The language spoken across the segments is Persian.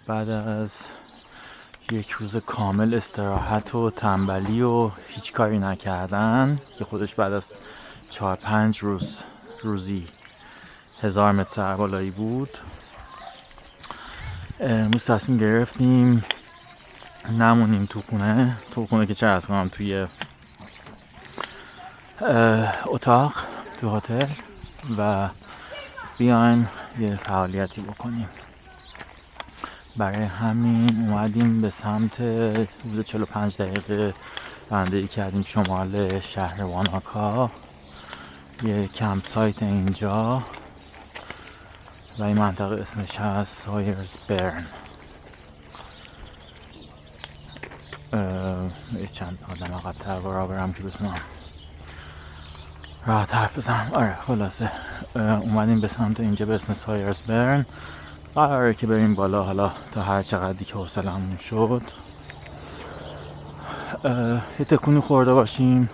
بعد از یک روز کامل استراحت و تنبلی و هیچ کاری نکردن که خودش بعد از 4-5 روزی 1000 متر سربالایی بود، امروز تصمیم گرفتیم نمونیم تو خونه که چه ارز کنم، توی اتاق تو هتل و بیایم یه فعالیتی بکنیم. برای همین اومدیم به سمت حدود 45 دقیقه رانندگی کردیم شمال شهر واناکا، یه کمپ سایت اینجا و این منطقه اسمش هست سایرز برن. چند آدم عقب‌تر برم که بتونم راحت حرف بزنم. آره خلاصه اومدیم به سمت اینجا به اسم سایرز برن. قراره که بریم بالا حالا تا هر چقدری که حوصله‌مون شد. یه تکونی خورده باشیم،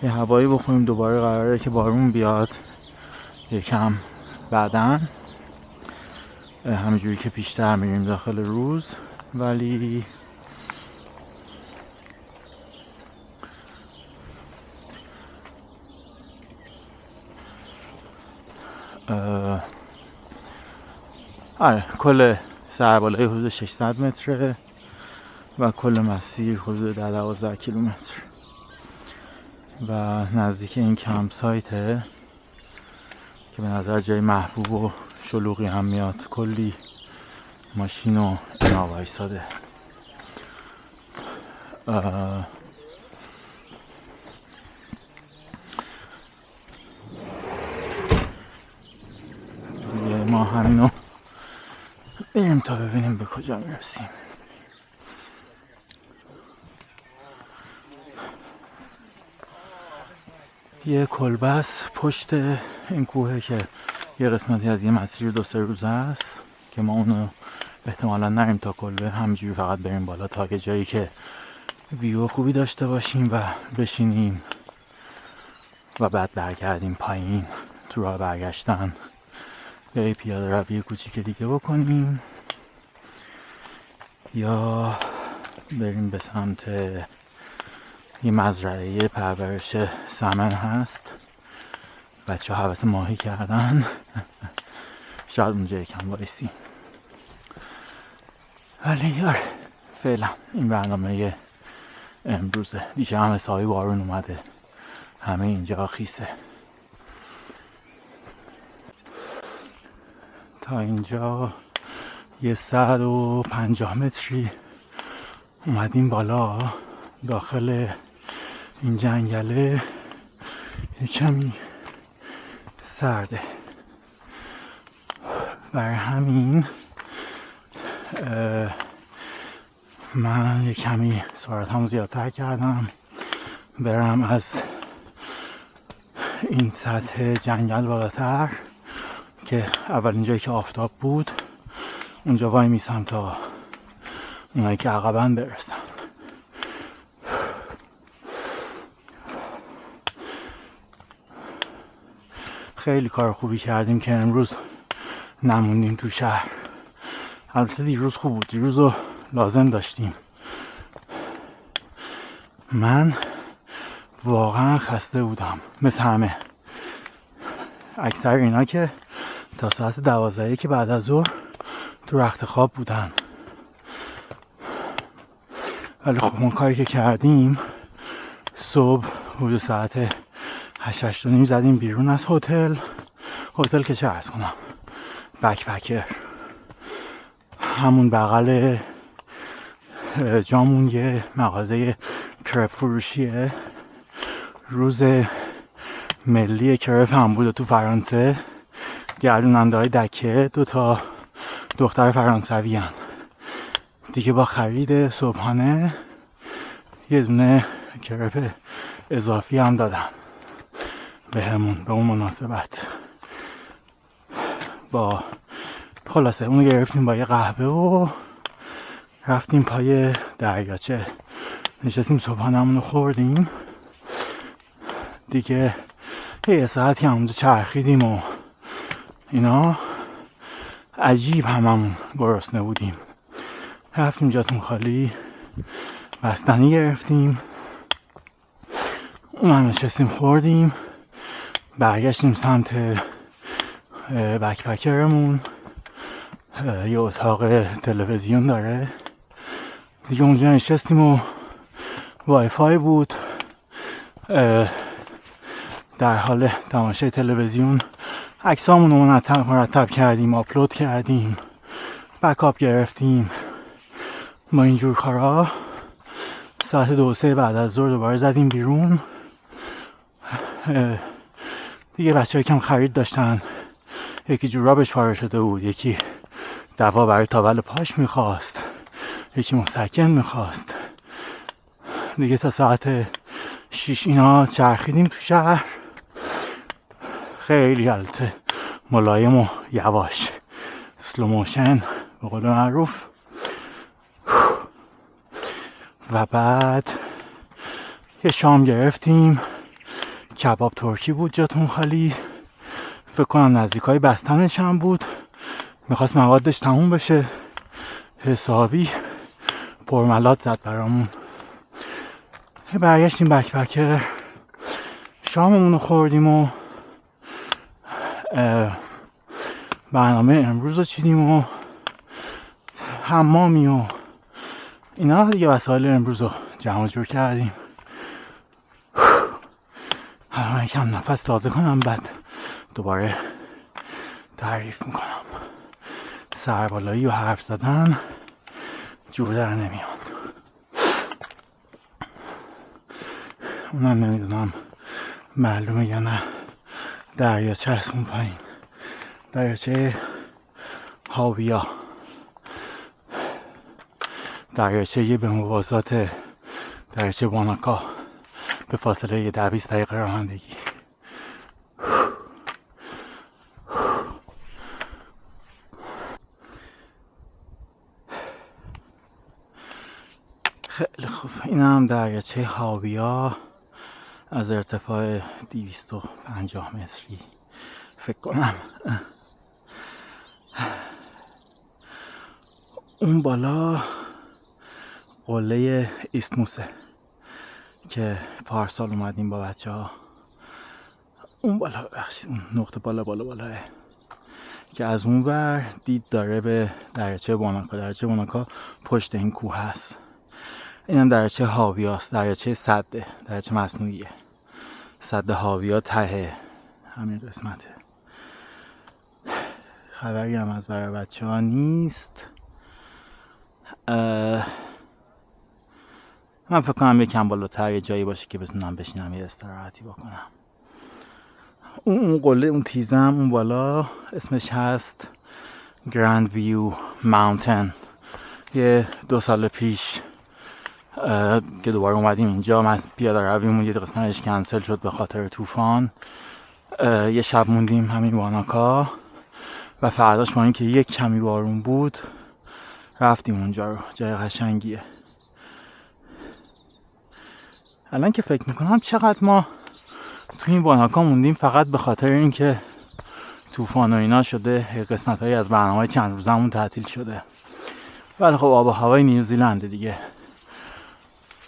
یه هوایی بخوریم. دوباره قراره که بارون بیاد یکم بعدن، همینجوری که پیشتر میریم داخل روز. ولی آره کل سربالایی حدود 600 متره و کل مسیر حدود 12 کیلومتر و نزدیک این کمپ سایته که به نظر جای محبوب و شلوغی هم میاد. کلی ماشین و اینا وایساده. ما همینو بریم تا ببینیم به کجا میرسیم. یه کلبس پشت این کوهه که یه قسمتی از یه مسیر 2-3 روزه است که ما اونو احتمالا نریم تا کلبه، همینجوری فقط بریم بالا تا که جایی که ویو خوبی داشته باشیم و بشینیم و بعد برگردیم پایین. تو راه برگشتن یا پیاده روی کوچیک دیگه بکنیم یا بریم به سمت یه مزرعه پرورش سمن هست، بچه ها حوض ماهی کردن شاید اونجا یکم وایسیم. ولی آره فعلا این برنامه امروزه. دیشب هم حسابی بارون اومده، همه اینجا خیسه. تا اینجا یه 150 متری اومدیم بالا. داخل این جنگله یه کمی سرده، برای همین من یه کمی سرعتمو زیادتر کردم برم از این سطح جنگل بالاتر که اولین جایی که آفتاب بود اونجا وای میسم تا اونایی که عقبن برسن. خیلی کار خوبی کردیم که امروز نموندیم تو شهر. البته دیروز خوب بود، دیروز رو لازم داشتیم. من واقعا خسته بودم مثل همه. اکثر اینا که تا ساعت 12 که بعد از ظهر تو رخت خواب بودن. ولی خب ما کاری که کردیم صبح حدود ساعت 8-8:30 زدیم بیرون از هتل که چه عرض کنم، بکپکر، همون بغل جامون یه مغازه کرپ فروشیه. روز ملی کرپ هم بود تو فرانسه. گردوننده های دکه 2 دختر فرانسوی هن دیگه. با خرید صبحانه یه دونه کرپ اضافی هم دادن بهمون به اون مناسبت. با خلاصه اونو گرفتیم با یه قهوه و رفتیم پای دریاچه نشستیم، صبحانمون رو خوردیم دیگه. یه ساعتی همونجا چرخیدیم و اینا. عجیب هممون گرسنه بودیم. رفتیم جاتون خالی، بستنی گرفتیم، اون هم نشستیم خوردیم، برگشتیم سمت بکپکرمون. یه اتاق تلویزیون داره دیگه، اونجا نشستیم و وای فای بود، در حال تماشای تلویزیون عکسامون رو مرتب کردیم، آپلود کردیم، بکاپ گرفتیم. با اینجور کارا ساعت 2-3 بعد از ظهر دوباره زدیم بیرون. دیگه بچه ها کم خرید داشتن، یکی جورابش پاره شده بود، یکی دوا برای تاول پاش میخواست، یکی مسکن میخواست. دیگه تا ساعت 6 اینا چرخیدیم تو شهر، خیلی البته ملایم و یواش، سلوموشن به قول معروف. و بعد یه شام گرفتیم، کباب ترکی بود جاتون خالی، فکر کنم نزدیکای بستنش هم بود، میخواست موادش تموم بشه، حسابی پرملات زد برامون. برگشتیم بکپکر، شاممون رو خوردیم و برنامه امروز رو چیدیم و حمامی و اینا دیگه، وسایل امروز رو جمع جور کردیم. من یکم نفس تازه کنم بعد دوباره تعریف میکنم. سربالایی و حرف زدن جور در نمیاد. اونم نمیدونم معلومه یا نه، دریاچه هست اون پایین، دریاچه هاویا، دریاچه به موازات دریاچه واناکا، به فاصله 10-20 دقیقه رانندگی. خیلی خوب، این هم دریاچه هاویا از ارتفاع 250 متری فکر کنم. اون بالا قله ایستموسه که پارسال اومدیم با بچه ها. اون بالا بخشید، اون نقطه بالاه که از اون ور دید داره به دریاچه واناکا. دریاچه واناکا پشت این کوه هست. این هم دریاچه هاویاست، دریاچه سده، دریاچه مصنوعیه. سد هاویا ته همین قسمته. خبری هم از برای بچه ها نیست. من فکر کنم یکم بالاتر یه جایی باشه که بتونم بشینم یه استراحتی بکنم. اون قله، اون تیزم اون بالا اسمش هست گراند ویو ماونتن. یه 2 سال پیش که دوباره اومدیم اینجا، من پیاده رویمون یه قسمتش کنسل شد به خاطر طوفان. یه شب موندیم همین واناکا و فرداش با اینکه یک کمی بارون بود رفتیم اونجا رو. جای قشنگیه. الان که فکر میکنم چقدر ما تو این واناکا موندیم فقط به خاطر اینکه طوفان و اینا شده، قسمت هایی از برنامه چند روزمون تعطیل شده. ولی خب آب و هوای نیوزیلند دیگه،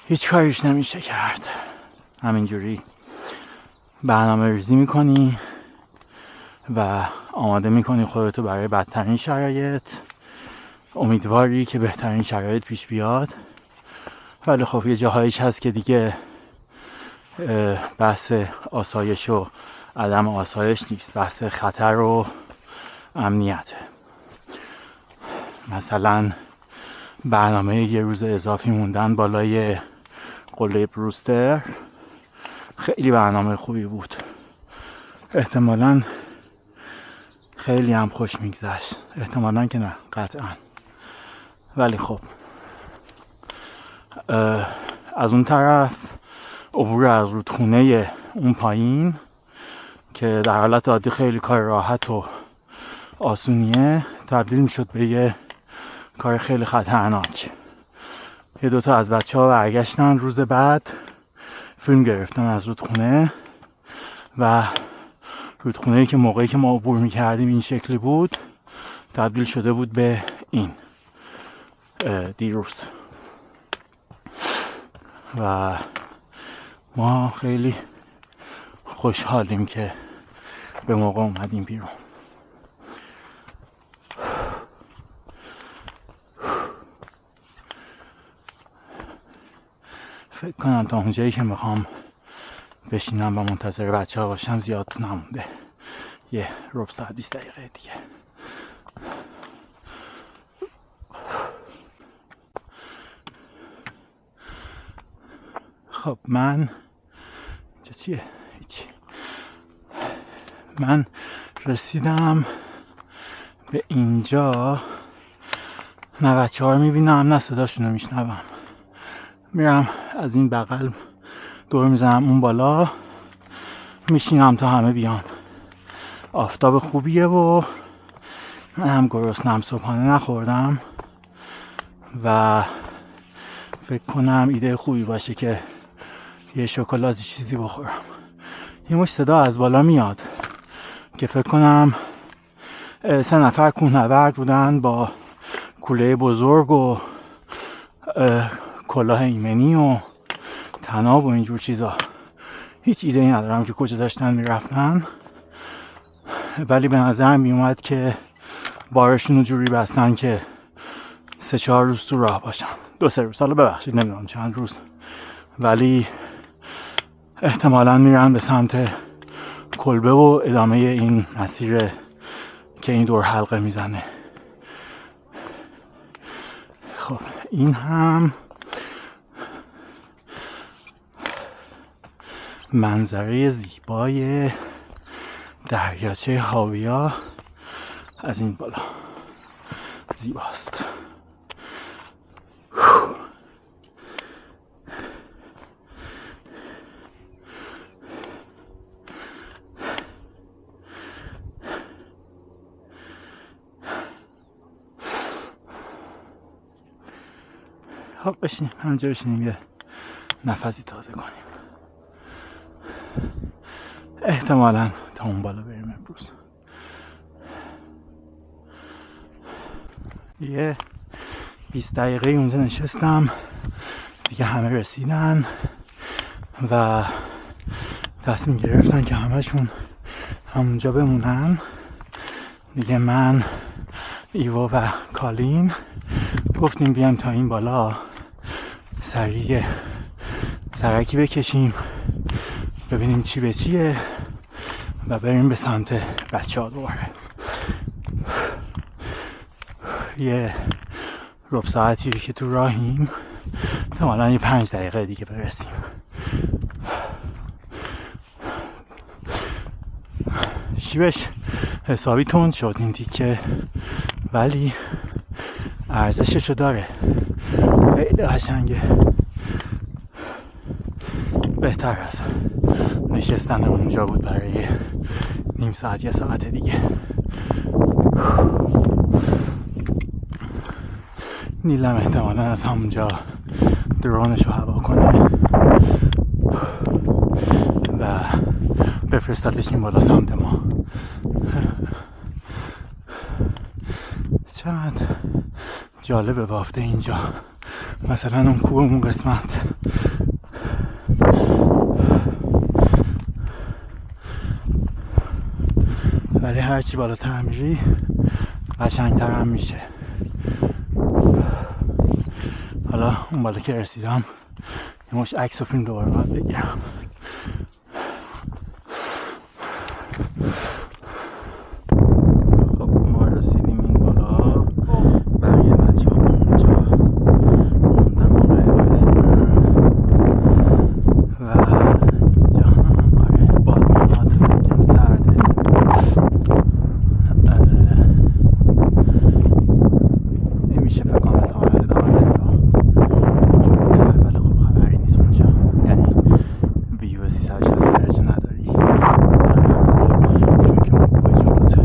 هیچ کاریش نمیشه کرد. همینجوری برنامه ریزی میکنی و آماده میکنی خودتو برای بدترین شرایط، امیدواری که بهترین شرایط پیش بیاد. ولی خب یه جاهایش هست که دیگه بحث آسایش و عدم آسایش نیست، بحث خطر و امنیته. مثلا برنامه یه روز اضافی موندن بالای قله بروستر خیلی برنامه خوبی بود، احتمالاً خیلی هم خوش میگذشت، احتمالاً که نه قطعاً. ولی خب از اون طرف عبور از رودخونه اون پایین که در حالت عادی خیلی کار راحت و آسونیه، تبدیل میشد به یه کار خیلی خطرناک. یه دوتا از بچه ها برگشتن روز بعد فیلم گرفتن از رودخونه و رودخونه‌ای که موقعی که ما عبور میکردیم این شکلی بود تبدیل شده بود به این. دیروز و ما خیلی خوشحالیم که به موقع اومدیم بیرون. فکر کنم تا اونجایی که میخوام بشینم و منتظر بچه ها باشم زیاد تو نمونده، یه ربع ساعت 20 دقیقه دیگه. خب من چیه؟ هیچی. من رسیدم به اینجا، نه بچه ها رو میبینم نه صداشون رو میشنوم. میرم از این بغل دور میزنم اون بالا، میشینم تا همه بیان. آفتاب خوبیه و من هم گرسنم، صبحانه نخوردم و فکر کنم ایده خوبی باشه که یه شکلات چیزی بخورم. یه مش صدا از بالا میاد که فکر کنم 3 نفر کوهنورد بودن با کوله بزرگ و کلاه ایمنی و طناب و اینجور چیزا. هیچ ایده ای ندارم که کجا داشتن میرفتن، ولی به نظر می اومد که بارشون رو جوری بستن که 3-4 روز تو راه باشن. 2-3 روز، حالا ببخشید نمیدونم چند روز، ولی احتمالاً میرن به سمت کلبه و ادامه این مسیر که این دور حلقه میزنه. خب این هم منظره زیبای دریاچه هاویا از این بالا زیباست. خب بشینیم همینجا، بشینیم یه نفسی تازه کنیم. احتمالاً تا اون بالا بریم امروز. یه 20 دقیقه اونجا نشستم دیگه، همه رسیدن و تصمیم گرفتن که همشون همونجا بمونن دیگه. من، ایوا و کالین گفتیم بیایم تا این بالا سریع سرکی بکشیم ببینیم چی به چیه و بریم به سمت بچه ها دوباره. یه ربع ساعتی که تو راهیم، احتمالاً یه 5 دقیقه دیگه برسیم. شیبش حسابی تند شد این تیکه، ولی ارزششو داره، خیلی قشنگه. بهتر از نشستن اونجا بود برای نیم ساعت 1 ساعت دیگه. نیلم احتمالا از همونجا درونش رو هوا کنه و بفرستتش این بالا سمت ما. چقدر جالبه بافته اینجا. مثلا اون کوه اون قسمت ولی هرچی بالاتر میری قشنگتر هم میشه. حالا اون بالا که رسیدم یه مش عکس و فیلم دوباره باید بگیرم. خب ما رسیدیم این بالا، بقیه بچه ها اونجا موندن موقع رسیدن و اینجا هم باد میاد، یکم سرده. نمیشه فکر کنم ادامه بده تا اونجا بوده، ولی خب خبری نیست اونجا، یعنی ویو 360 درجه نداری چون که اون کوه جلوته.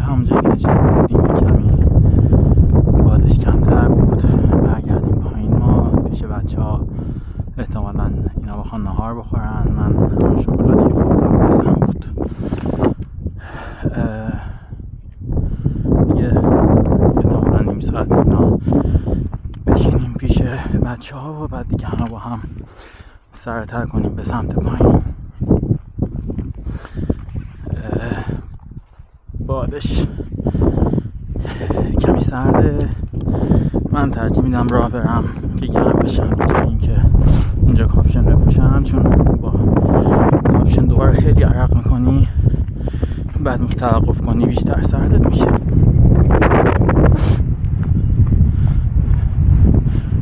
همونجایی که نشسته بودیم کمی بادش کمتر بود، برگردیم پایین. ما پیش بچه ها احتمالا اینا بخوان نهار بخورن، من همون شکلاتی که خوردم بستم بود دیگه. احتمالا ساعت اینا بشینیم پیش بچه ها و بعد دیگه همه با هم سرتر کنیم به سمت پایین. بادش کمی سرده، من ترجیح میدم راه برم که گرم بشم به جای اینکه اینجا کاپشن بپوشم، چون با کاپشن دوباره خیلی عرق میکنی، بعد توقف کنی بیشتر سردت میشه.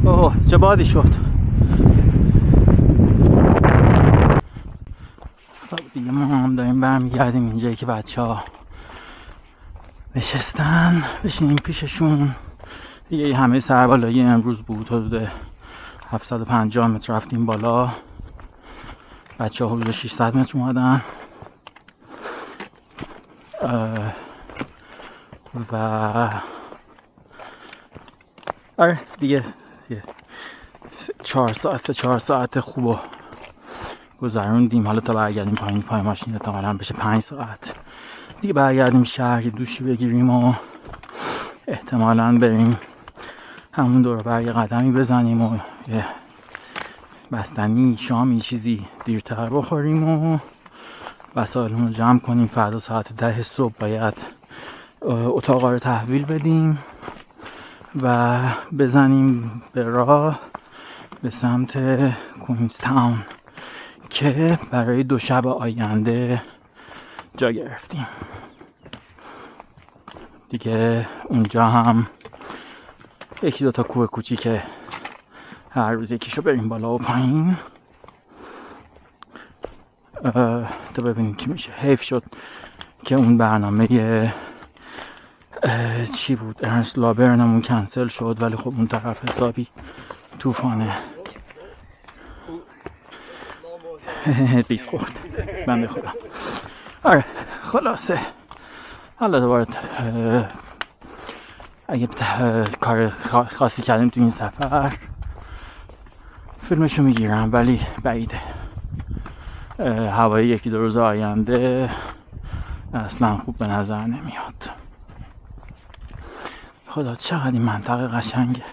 اوه چه بادی شد. خب دیگه ما هم داریم برمیگردیم اینجایی که بچه ها نشستن، بشینیم پیششون دیگه. همه سربالایی امروز بود، حدود 750 متر رفتیم بالا، بچه ها حدود 600 متر اومدن و آره دیگه 4 ساعت خوب گذروندیم. حالا تا برگردیم پای ماشین احتمالاً بشه 5 ساعت دیگه. برگردیم شهر، دوشی بگیریم و احتمالاً بریم همون دور بر یه قدمی بزنیم و یه بستنی شامی چیزی دیرتر بخوریم و وسایلمون رو جمع کنیم. فردا ساعت 10 صبح باید اتاقا رو تحویل بدیم و بزنیم به راه به سمت کوینزتاون که برای 2 شب آینده جا گرفتیم دیگه. اونجا هم 1-2 تا کوه کوچیکه، هر روز یکیشو بریم بالا و پایین تا ببینیم چی میشه. حیف شد که اون برنامه چی بود ارنست لابرنمون کنسل شد، ولی خب اون طرف حسابی طوفانه. ریس خورد بنده خدا. آره خلاصه حالا دوباره اگه کار خاصی کردیم تو این سفر فیلمشو میگیرم، ولی بعیده. هوای 1-2 روز آینده اصلا خوب به نظر نمیاد. خدا چقدر این منطقه قشنگه.